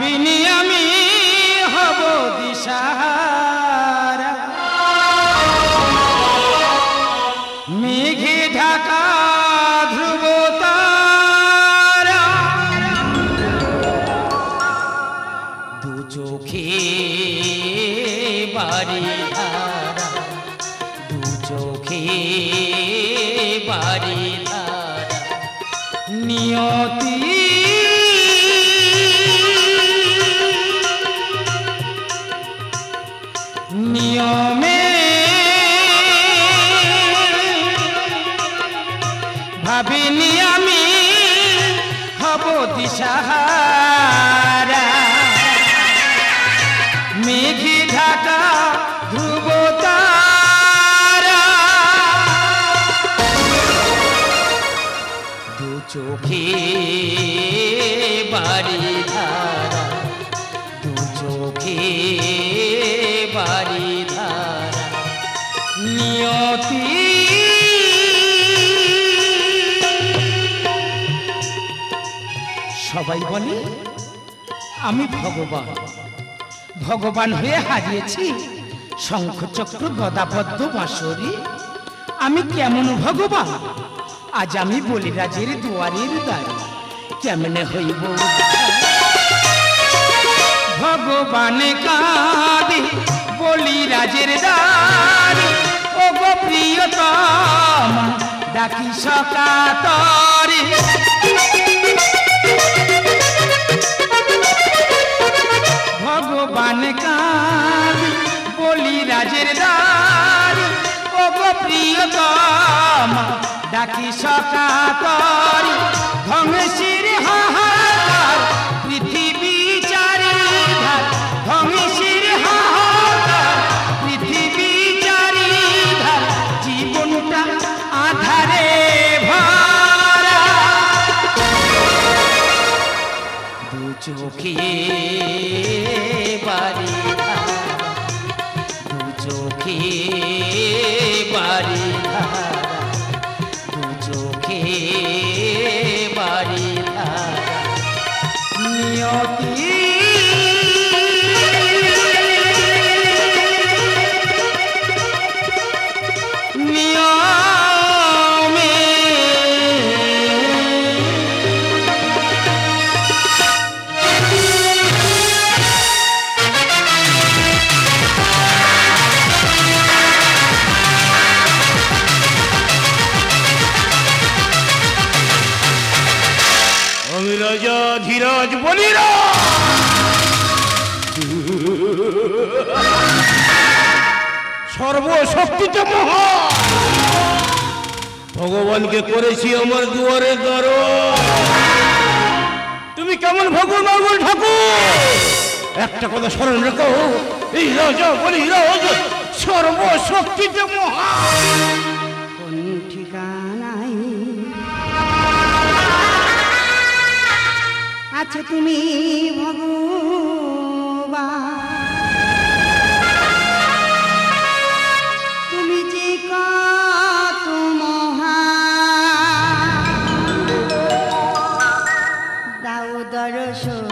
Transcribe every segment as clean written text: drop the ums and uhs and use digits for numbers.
ভাবিনি আমি হব দিশাহারা মেঘে ঢাকা ধ্রুব তারা দু চোখে বাড়ি ধারা দু চোখে বাড়ি ধারা নিয়তি নিয়মে ভাবিনি আমি হব দিশাহারা মেঘে ঢাকা ধ্রুব তারা দু চোখে বাড়ি ধারা দু চোখে বাড়ি ধারা নিয়তি সবাই বলে আমি ভগবান ভগবান হয়ে হারিয়েছি শঙ্খচক্র গদাপদ্ম বাঁশরি আমি কেমন ভগবান আজ আমি বলিরাজের দুয়ারের দ্বারে কেমনে হইব ভগবান কাঁদে বলিরাজের দ্বারে ও গো প্রিয়তমা ডাকি সকাতরে ভগবান কাঁদে বলিরাজের দ্বারে ও গো প্রিয়তমা ডাকি সকাতরে ধ্বংসের হাহাকার পৃথিবী চারিধার ধ্বংসের হাহাকার পৃথিবী চারিধার জীবনটা আধারে ভরা দু চোখে বাড়ি ধারা দু চোখে বাড়ি ধারা দু চোখে বাড়ি ধারা নিয়তি নিয়মে আমি রাজা ধীরাজ বলিরা সর্বশক্তিতে মহা ভগবানকে করেছি আমার দুয়ারে দ্বার তুমি কেমন ভগবান মাগুল ঠাকুর একটা কথা স্মরণ রেখো এই রাজা বলিরাজ সর্বশক্তিতে মহা কোন ঠিকানায় আছো তুমি ভগবান তুমি যে কত মহান দাও দর্শন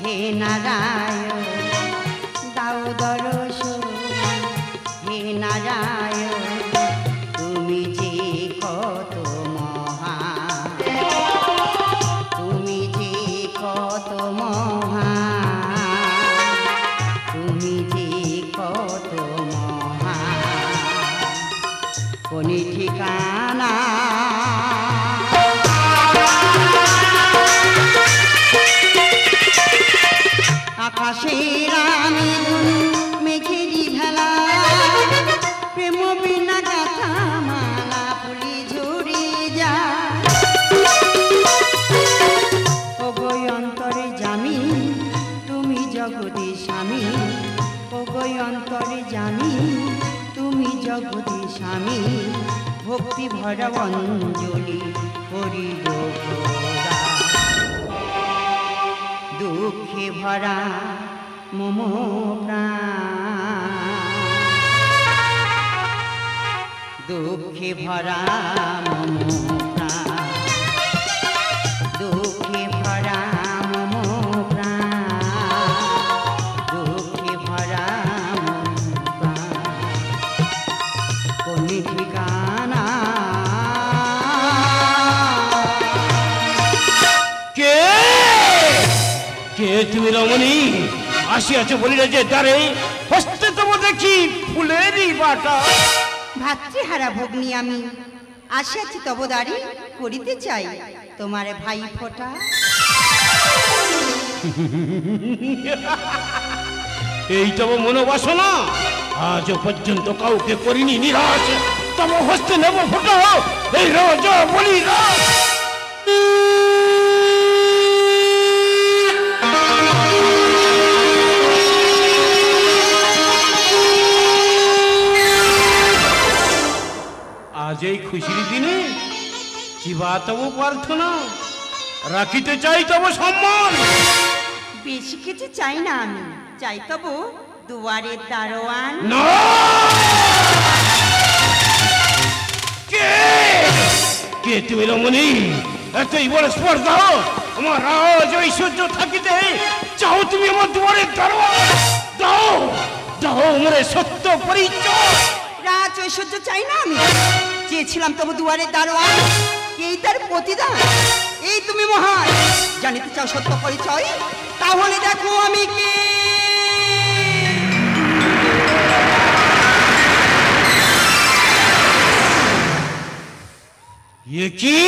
হে নারায়ণ দাও দর্শন হে নারায়ণ তুমি যে কত মহান তুমি যে কত মহান তুমি যে কত মহান কোন ঠিকানা আকাশের আমি মেঘেরি ভেলা প্রেম বিনা কথা মালা ফুলি ঝুড়ি যায় ও গো অন্তরে জামি তুমি জগদী স্বামী ও গো অন্তরে জামি তুমি জগদী স্বামী ভক্তি ভরা অঞ্জলি করিব দুঃখে ভরা মম প্রাণ দুঃখে ভরা মম প্রাণ দুঃখে ভরা মম প্রাণ তুমি রমণী আসিয়াছ বলিলে যে দ্বারে হস্তে তব দেখি ফুলেরই বাটা। ভাতৃহারা ভগ্নী আমি আসিয়াছি তব দ্বারে করিতে চাই তোমার ভাই ফোঁটা। এই তব মনোবাসনা আজ পর্যন্ত কাউকে করিনি নিরাশ, তব হস্তে নেব ফোঁটা এই রাজা বলি রাজ। আজ এই খুশির দিনে চিবা তব প্রার্থনা, রাখিতে চাই তব সম্মান। বেশি কিছু চাই না আমি, চাই তব দুয়ারের দারোয়ান। না কে কে তুমি রমণী, এতই বড় স্পর্ধা আমার রাজ ঐশ্বর্য থাকিতে চাও তুমি আমার দুয়ারের দারোয়ান? দাও দাও আমার সত্য পরিচয়। রাজ ঐশ্বর্য চাই না আমি, চেয়েছিলাম তবু দুয়ারের দারোয়ান। এই তার প্রতিদান, এই তুমি মহান। জানিতে চাও সত্য পরিচয়, তাহলে দেখো আমি কে। এ কি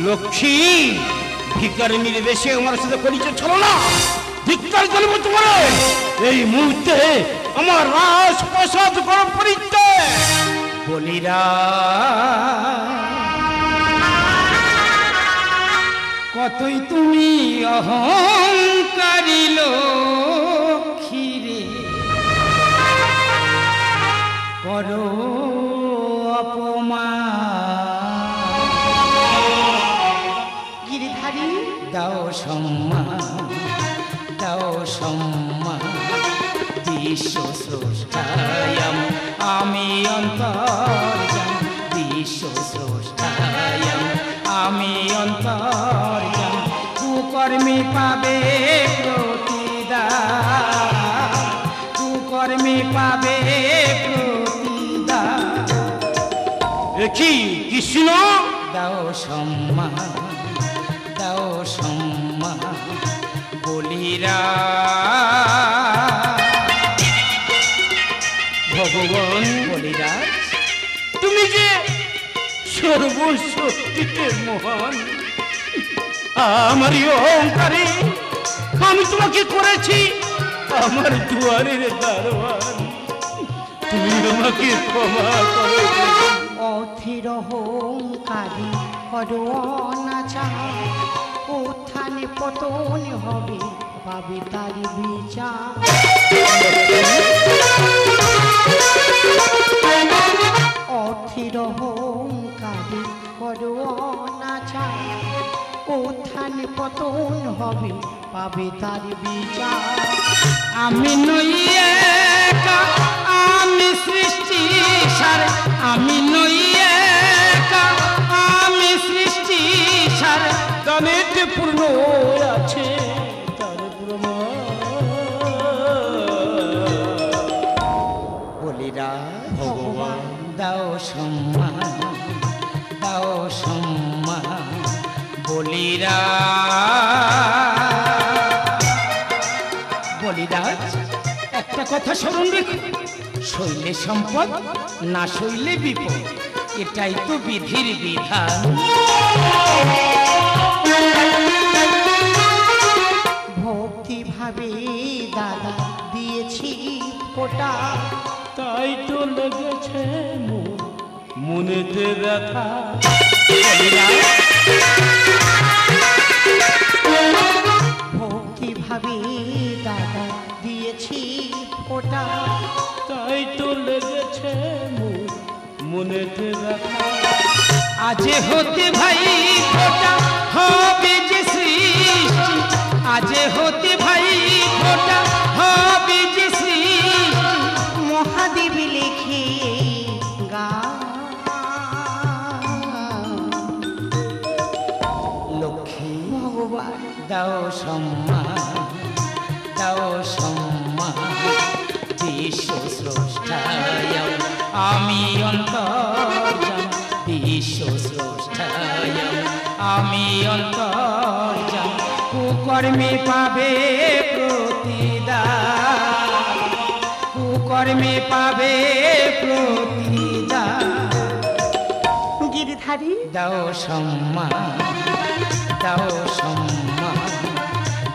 লক্ষ্মী ভিকারিনীর বেশে আমার সাথে পরিচয় ছিল না? ধিক্কার করব তোমার এই মুহূর্তে আমার রাজ প্রসাদ করো পরিচয়। বলিরা কতই তুমি অহংকারী লক্ষ্মী রে, করো গিরিধারী দাও সম্মান, দাও সম্মান বিশ্ব স্রষ্টায়াম আমি অন্তর্যাম, বিশ্ব স্রষ্টায়াম আমি অন্তর্যাম। কুকর্মে পাবে প্রতিদান, কুকর্মে পাবে প্রতিদান। কি কৃষ্ণ দাও সম্মান, দাও সম্মান বলিরা। ভগবান বলিরা তুমি যে সর্বশক্তিতে মহান, আমারই অহংকারে আমি তোমাকে করেছি আমার দুয়ারের দারোয়ান, তুমি আমাকে ক্ষমা করো। অথির অহংকারী করো অনাচার, উত্থানে পতন হবে পাবে তার বিচার। অথির অহংকারী করো অনাচার, উত্থানে পতন হবে পাবে তার বিচার। আমি নই একা, আমি সৃষ্টি সার, আমি নই একা, আমি সৃষ্টি সার, দানেতে পূর্ণ আছে তার বলিরা। ভগবান দাও সম্মান, দাও সম্মান বলিরা। বলিরাজ একটা কথা স্মরণ রেখো, শৈলে সম্পদ না শৈলে বিপদ, এটাই তো বিধির বিধান। ভক্তি ভাবে দাদা দিয়েছি ফোঁটা, তাই তো লেগেছে মনেতে ব্যথা। ভক্তি ভাবে দাদা দিয়েছি ফোঁটা, তাই তো লেগেছে মনেতে ব্যথা। আজ হতে ভাই ফোঁটা হবে যে সৃষ্টি, আজ হতে ভাই ফোঁটা হবে যে সৃষ্টি। মহাদেব লেখে গা লক্ষ্মী ভগবান দাও সম্মান, দাও সম্মান বিশ্ব স্রষ্টায়াম আমি অন্তর্যাম, বিশ্ব স্রষ্টায়াম আমি অন্তর্যাম। কুকর্মে পাবে প্রতিদান, কুকর্মে পাবে প্রতিদান। গিরিধারী দাও সম্মান, দাও সম্মান,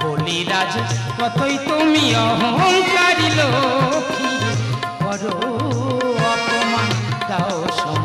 বলিরাজ কতই তুমি অহংকারী লক্ষ্মী, করো অপমান, দাও সম্মান।